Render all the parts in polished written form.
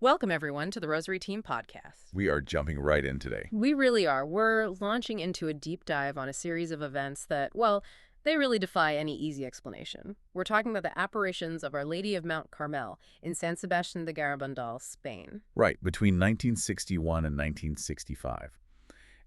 Welcome, everyone, to the Rosary Team Podcast. We are jumping right in today. We really are. We're launching into a deep dive on a series of events that, well, they really defy any easy explanation. We're talking about the apparitions of Our Lady of Mount Carmel in San Sebastián de Garabandal, Spain. Right, between 1961 and 1965.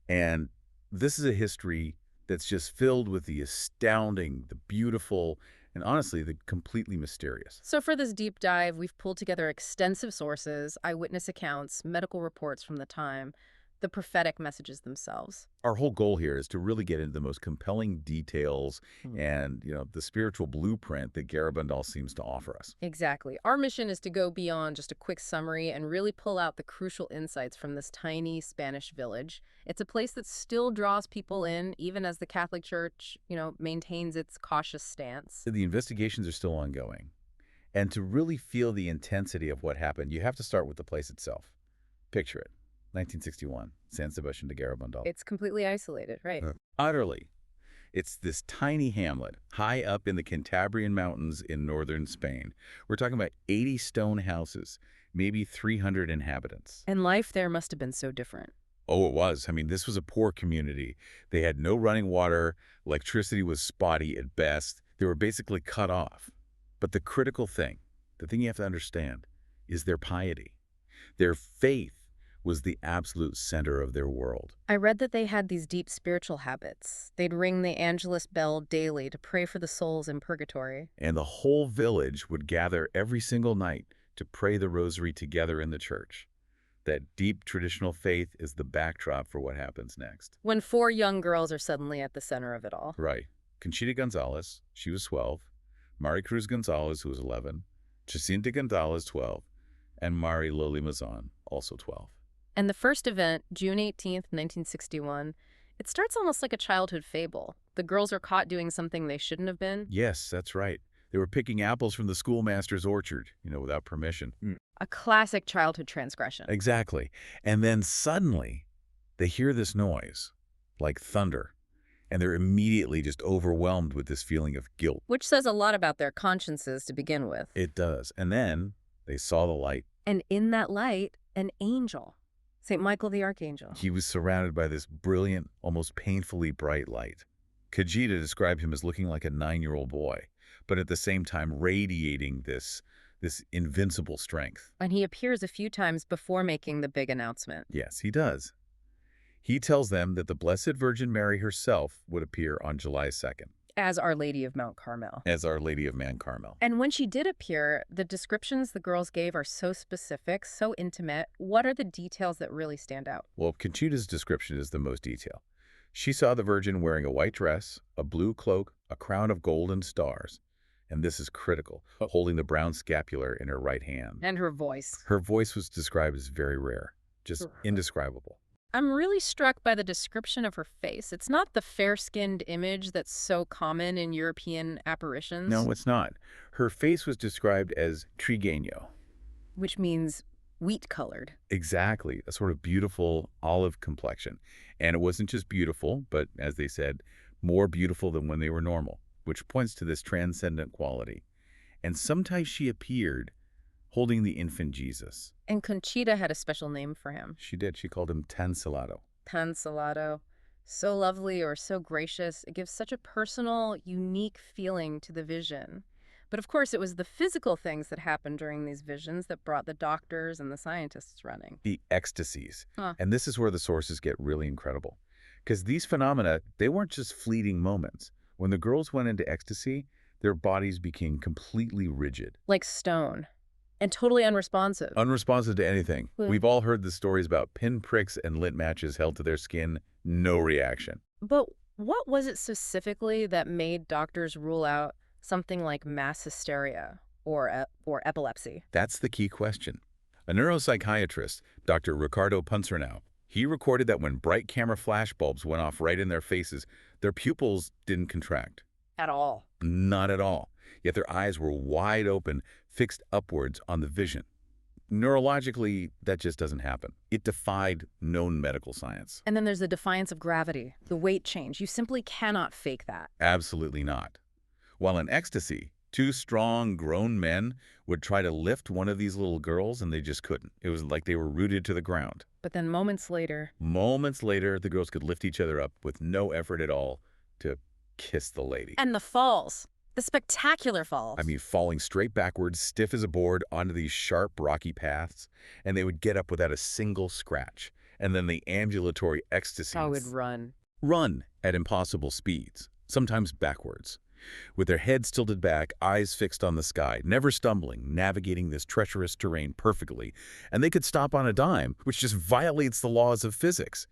And this is a history that's just filled with the astounding, the beautiful, and honestly, the completely mysterious. So for this deep dive, we've pulled together extensive sources, eyewitness accounts, medical reports from the time, the prophetic messages themselves. Our whole goal here is to really get into the most compelling details and, the spiritual blueprint that Garabandal seems to offer us. Exactly. Our mission is to go beyond just a quick summary and really pull out the crucial insights from this tiny Spanish village. It's a place that still draws people in, even as the Catholic Church, maintains its cautious stance. The investigations are still ongoing. And to really feel the intensity of what happened, you have to start with the place itself. Picture it. 1961, San Sebastián de Garabandal. It's completely isolated, right? Utterly. It's this tiny hamlet high up in the Cantabrian Mountains in northern Spain. We're talking about 80 stone houses, maybe 300 inhabitants. And life there must have been so different. Oh, it was. I mean, this was a poor community. They had no running water. Electricity was spotty at best. They were basically cut off. But the critical thing, the thing you have to understand, is their piety. Their faith was the absolute center of their world. I read that they had these deep spiritual habits. They'd ring the Angelus bell daily to pray for the souls in purgatory. And the whole village would gather every single night to pray the rosary together in the church. That deep traditional faith is the backdrop for what happens next. When 4 young girls are suddenly at the center of it all. Right. Conchita Gonzalez, she was 12. Mari Cruz Gonzalez, who was 11. Jacinta Gonzalez, 12. And Mari Loli Mazan, also 12. And the first event, June 18th, 1961, it starts almost like a childhood fable. The girls are caught doing something they shouldn't have been. Yes, that's right. They were picking apples from the schoolmaster's orchard, without permission. A classic childhood transgression. Exactly. And then suddenly, they hear this noise, like thunder, and they're immediately just overwhelmed with this feeling of guilt. Which says a lot about their consciences to begin with. It does. And then they saw the light. And in that light, an angel. St. Michael the Archangel. He was surrounded by this brilliant, almost painfully bright light. Conchita described him as looking like a 9-year-old boy, but at the same time radiating this invincible strength. And he appears a few times before making the big announcement. Yes, he does. He tells them that the Blessed Virgin Mary herself would appear on July 2nd. As Our Lady of Mount Carmel. As Our Lady of Mount Carmel. And when she did appear, the descriptions the girls gave are so specific, so intimate. What are the details that really stand out? Well, Conchita's description is the most detailed. She saw the Virgin wearing a white dress, a blue cloak, a crown of golden stars, and this is critical, holding the brown scapular in her right hand. And her voice. Her voice was described as very rare, just indescribable. I'm really struck by the description of her face. It's not the fair-skinned image that's so common in European apparitions. No, it's not. Her face was described as trigueño. Which means wheat-colored. Exactly, a sort of beautiful olive complexion. And it wasn't just beautiful, but as they said, more beautiful than when they were normal, which points to this transcendent quality. And sometimes she appeared holding the infant Jesus. And Conchita had a special name for him. She did. She called him Tan Salado. Tan Salado. So lovely or so gracious. It gives such a personal, unique feeling to the vision. But of course, it was the physical things that happened during these visions that brought the doctors and the scientists running. The ecstasies. And this is where the sources get really incredible. Because these phenomena, they weren't just fleeting moments. When the girls went into ecstasy, their bodies became completely rigid. Like stone. And totally unresponsive. Unresponsive to anything. We've all heard the stories about pinpricks and lit matches held to their skin, no reaction. But what was it specifically that made doctors rule out something like mass hysteria or epilepsy? That's the key question. A neuropsychiatrist, Dr. Ricardo Punzernau, he recorded that when bright camera flash bulbs went off right in their faces, their pupils didn't contract. At all. Not at all. Yet their eyes were wide open, fixed upwards on the vision. Neurologically, that just doesn't happen. It defied known medical science. And then there's the defiance of gravity, the weight change. You simply cannot fake that. Absolutely not. While in ecstasy, Two strong, grown men would try to lift one of these little girls, and they just couldn't. It was like they were rooted to the ground. But then moments later, The girls could lift each other up with no effort at all to kiss the lady. and the falls, the spectacular falls. I mean, falling straight backwards, stiff as a board, onto these sharp, rocky paths, and they would get up without a single scratch. And then the ambulatory ecstasies. I would run. Run at impossible speeds, sometimes backwards, with their heads tilted back, eyes fixed on the sky, never stumbling, navigating this treacherous terrain perfectly. And they could stop on a dime, which just violates the laws of physics.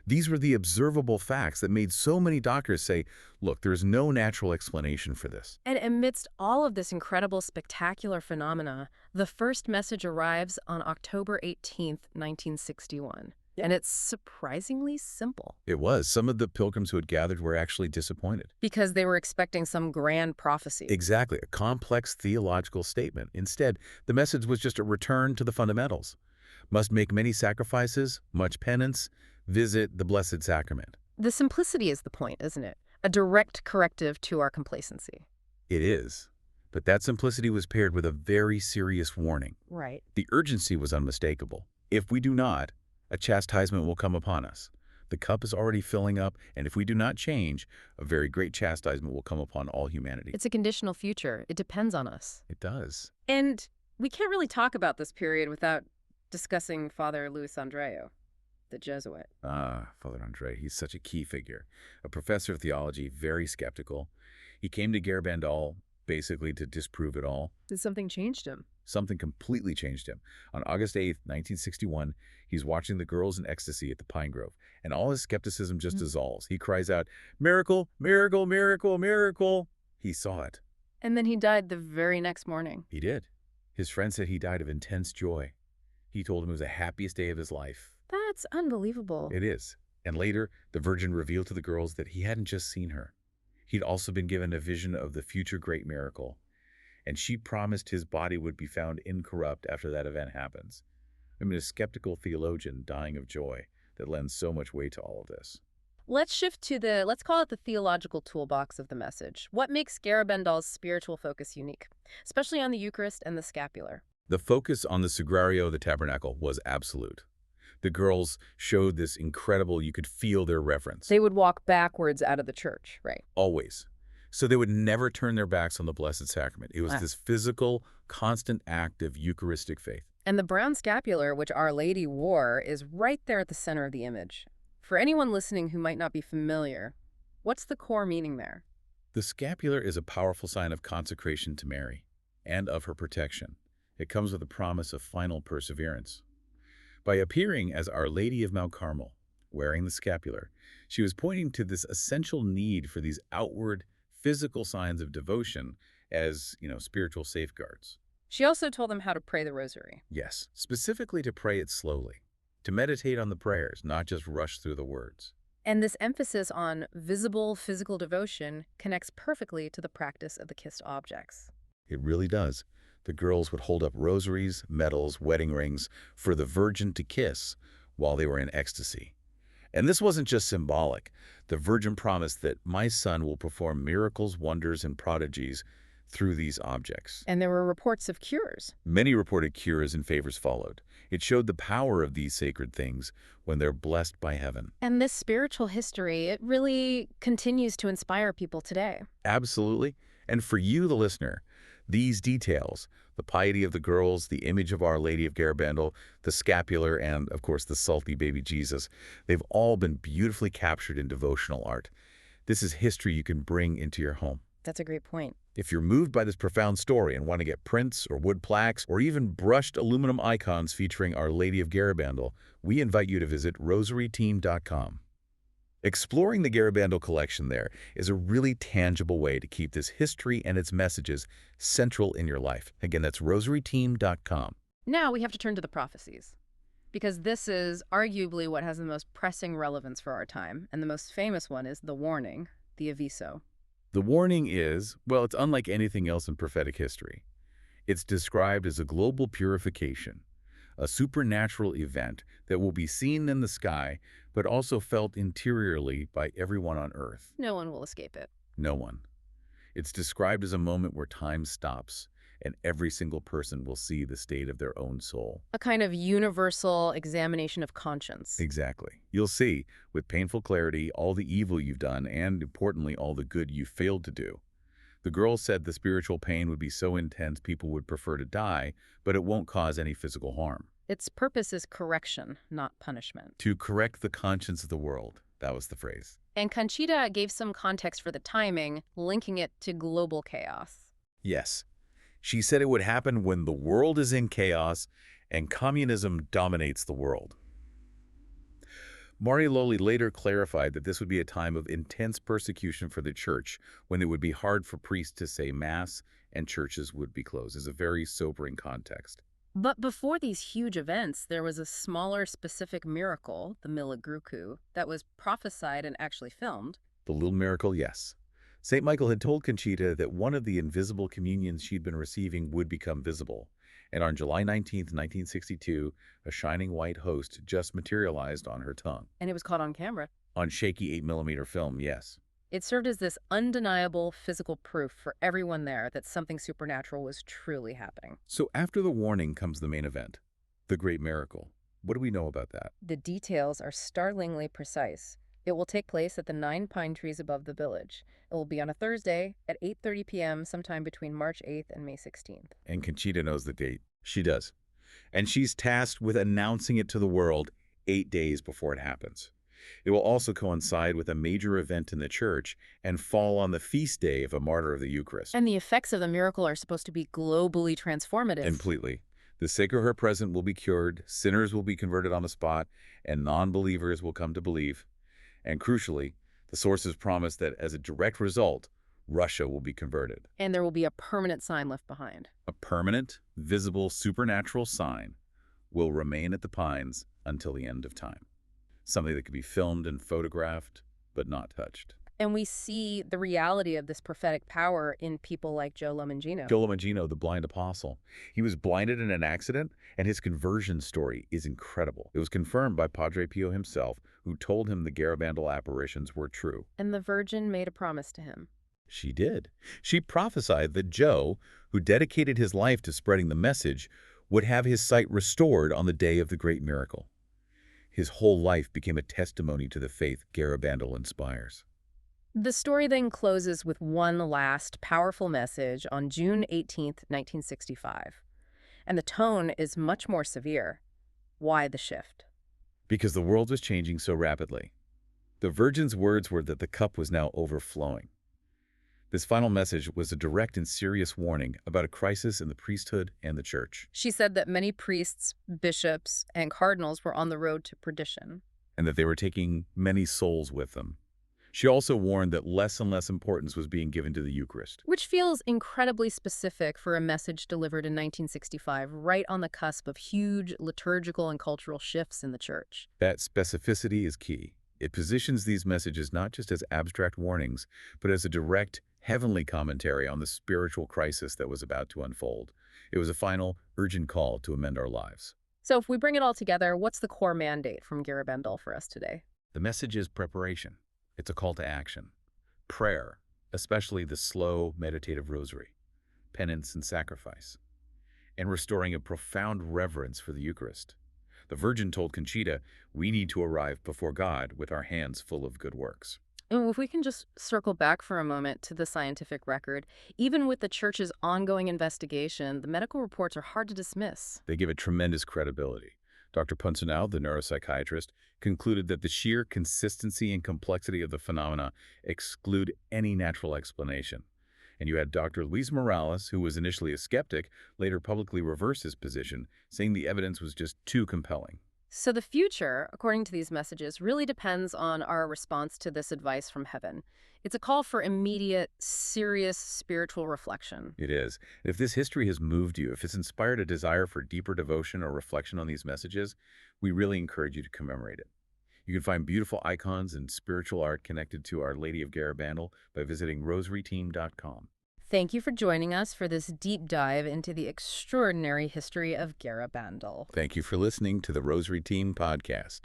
These were the observable facts that made so many doctors say, look, there's no natural explanation for this. And amidst all of this incredible, spectacular phenomena, the first message arrives on October 18th, 1961. And it's surprisingly simple. It was. Some of the pilgrims who had gathered were actually disappointed. Because they were expecting some grand prophecy. Exactly, a complex theological statement. Instead, the message was just a return to the fundamentals. Must make many sacrifices, much penance, visit the Blessed Sacrament. The simplicity is the point, isn't it? A direct corrective to our complacency. It is. But that simplicity was paired with a very serious warning. Right. The urgency was unmistakable. If we do not, a chastisement will come upon us. The cup is already filling up, and if we do not change, a very great chastisement will come upon all humanity. It's a conditional future. It depends on us. It does. And we can't really talk about this period without discussing Father Luis Andreu, the Jesuit. Father Andre, he's such a key figure. A professor of theology, very skeptical. He came to Garabandal basically to disprove it all. Did something change him? Something completely changed him. On August 8th, 1961, he's watching the girls in ecstasy at the Pine Grove, and all his skepticism just dissolves. He cries out, "Miracle, miracle, miracle, miracle." He saw it. And then he died the very next morning. He did. His friend said he died of intense joy. He told him it was the happiest day of his life. That's unbelievable. It is. And later, the Virgin revealed to the girls that he hadn't just seen her. He'd also been given a vision of the future great miracle, and she promised his body would be found incorrupt after that event happens. I mean, a skeptical theologian dying of joy that lends so much weight to all of this. Let's shift to let's call it the theological toolbox of the message. What makes Garabandal's spiritual focus unique, especially on the Eucharist and the scapular? The focus on the Sagrario, the tabernacle, was absolute. The girls showed this incredible, you could feel their reverence. They would walk backwards out of the church, right? Always. So they would never turn their backs on the Blessed Sacrament. It was this physical, constant act of Eucharistic faith. And the brown scapular, which Our Lady wore, is right there at the center of the image. For anyone listening who might not be familiar, what's the core meaning there? The scapular is a powerful sign of consecration to Mary and of her protection. It comes with a promise of final perseverance. By appearing as Our Lady of Mount Carmel, wearing the scapular, she was pointing to this essential need for these outward, physical signs of devotion as, spiritual safeguards. She also told them how to pray the Rosary. Yes, specifically to pray it slowly, to meditate on the prayers, not just rush through the words. And this emphasis on visible physical devotion connects perfectly to the practice of the kissed objects. It really does. The girls would hold up rosaries, medals, wedding rings for the Virgin to kiss while they were in ecstasy. And this wasn't just symbolic. The Virgin promised that my son will perform miracles, wonders, and prodigies through these objects. And there were reports of cures. Many reported cures and favors followed. It showed the power of these sacred things when they're blessed by heaven. And this spiritual history, it really continues to inspire people today. Absolutely. And for you, the listener, these details, the piety of the girls, the image of Our Lady of Garabandal, the scapular, and, of course, the salty baby Jesus, they've all been beautifully captured in devotional art. This is history you can bring into your home. That's a great point. If you're moved by this profound story and want to get prints or wood plaques or even brushed aluminum icons featuring Our Lady of Garabandal, we invite you to visit rosaryteam.com. Exploring the Garabandal collection there is a really tangible way to keep this history and its messages central in your life. Again, that's rosaryteam.com. Now we have to turn to the prophecies, because this is arguably what has the most pressing relevance for our time, and the most famous one is the warning, the aviso. The warning is, well, it's unlike anything else in prophetic history. It's described as a global purification, a supernatural event that will be seen in the sky, but also felt interiorly by everyone on earth. No one will escape it. No one. It's described as a moment where time stops, and every single person will see the state of their own soul. A kind of universal examination of conscience. Exactly. You'll see, with painful clarity, all the evil you've done and, importantly, all the good you failed to do. The girl said the spiritual pain would be so intense people would prefer to die, but it won't cause any physical harm. Its purpose is correction, not punishment. To correct the conscience of the world, that was the phrase. And Conchita gave some context for the timing, linking it to global chaos. Yes. She said it would happen when the world is in chaos and communism dominates the world. Marian later clarified that this would be a time of intense persecution for the church, when it would be hard for priests to say Mass and churches would be closed. It's a very sobering context. But before these huge events, there was a smaller specific miracle, the Milagruku, that was prophesied and actually filmed. The little miracle, yes. St. Michael had told Conchita that one of the invisible communions she'd been receiving would become visible. And on July 19, 1962, a shining white host just materialized on her tongue. And it was caught on camera. On shaky 8mm film, yes. It served as this undeniable physical proof for everyone there that something supernatural was truly happening. So after the warning comes the main event, the great miracle. What do we know about that? The details are startlingly precise. It will take place at the 9 pine trees above the village. It will be on a Thursday at 8:30 p.m. sometime between March 8th and May 16th. And Conchita knows the date. She does. And she's tasked with announcing it to the world 8 days before it happens. It will also coincide with a major event in the church and fall on the feast day of a martyr of the Eucharist. And the effects of the miracle are supposed to be globally transformative. Completely. The sick or her present will be cured, sinners will be converted on the spot, and non-believers will come to believe. And crucially, the sources promise that as a direct result, Russia will be converted. And there will be a permanent sign left behind. A permanent, visible, supernatural sign will remain at the Pines until the end of time. Something that could be filmed and photographed, but not touched. And we see the reality of this prophetic power in people like Joe Lomangino. Joe Lomangino, the blind apostle. He was blinded in an accident, and his conversion story is incredible. It was confirmed by Padre Pio himself, who told him the Garabandal apparitions were true. And the Virgin made a promise to him. She did. She prophesied that Joe, who dedicated his life to spreading the message, would have his sight restored on the day of the great miracle. His whole life became a testimony to the faith Garabandal inspires. The story then closes with one last powerful message on June 18th, 1965. And the tone is much more severe. Why the shift? Because the world was changing so rapidly. The Virgin's words were that the cup was now overflowing. This final message was a direct and serious warning about a crisis in the priesthood and the church. She said that many priests, bishops, and cardinals were on the road to perdition. And that they were taking many souls with them. She also warned that less and less importance was being given to the Eucharist. Which feels incredibly specific for a message delivered in 1965, right on the cusp of huge liturgical and cultural shifts in the church. That specificity is key. It positions these messages not just as abstract warnings, but as a direct, heavenly commentary on the spiritual crisis that was about to unfold. It was a final, urgent call to amend our lives. So if we bring it all together, what's the core mandate from Garabandal for us today? The message is preparation. It's a call to action. Prayer, especially the slow, meditative rosary, penance and sacrifice, and restoring a profound reverence for the Eucharist. The Virgin told Conchita, we need to arrive before God with our hands full of good works. And if we can just circle back for a moment to the scientific record, even with the church's ongoing investigation, the medical reports are hard to dismiss. They give it tremendous credibility. Dr. Punsanau, the neuropsychiatrist, concluded that the sheer consistency and complexity of the phenomena exclude any natural explanation. And you had Dr. Luis Morales, who was initially a skeptic, later publicly reversed his position, saying the evidence was just too compelling. So the future, according to these messages, really depends on our response to this advice from heaven. It's a call for immediate, serious spiritual reflection. It is. If this history has moved you, if it's inspired a desire for deeper devotion or reflection on these messages, we really encourage you to commemorate it. You can find beautiful icons and spiritual art connected to Our Lady of Garabandal by visiting rosaryteam.com. Thank you for joining us for this deep dive into the extraordinary history of Garabandal. Thank you for listening to the Rosary Team Podcast.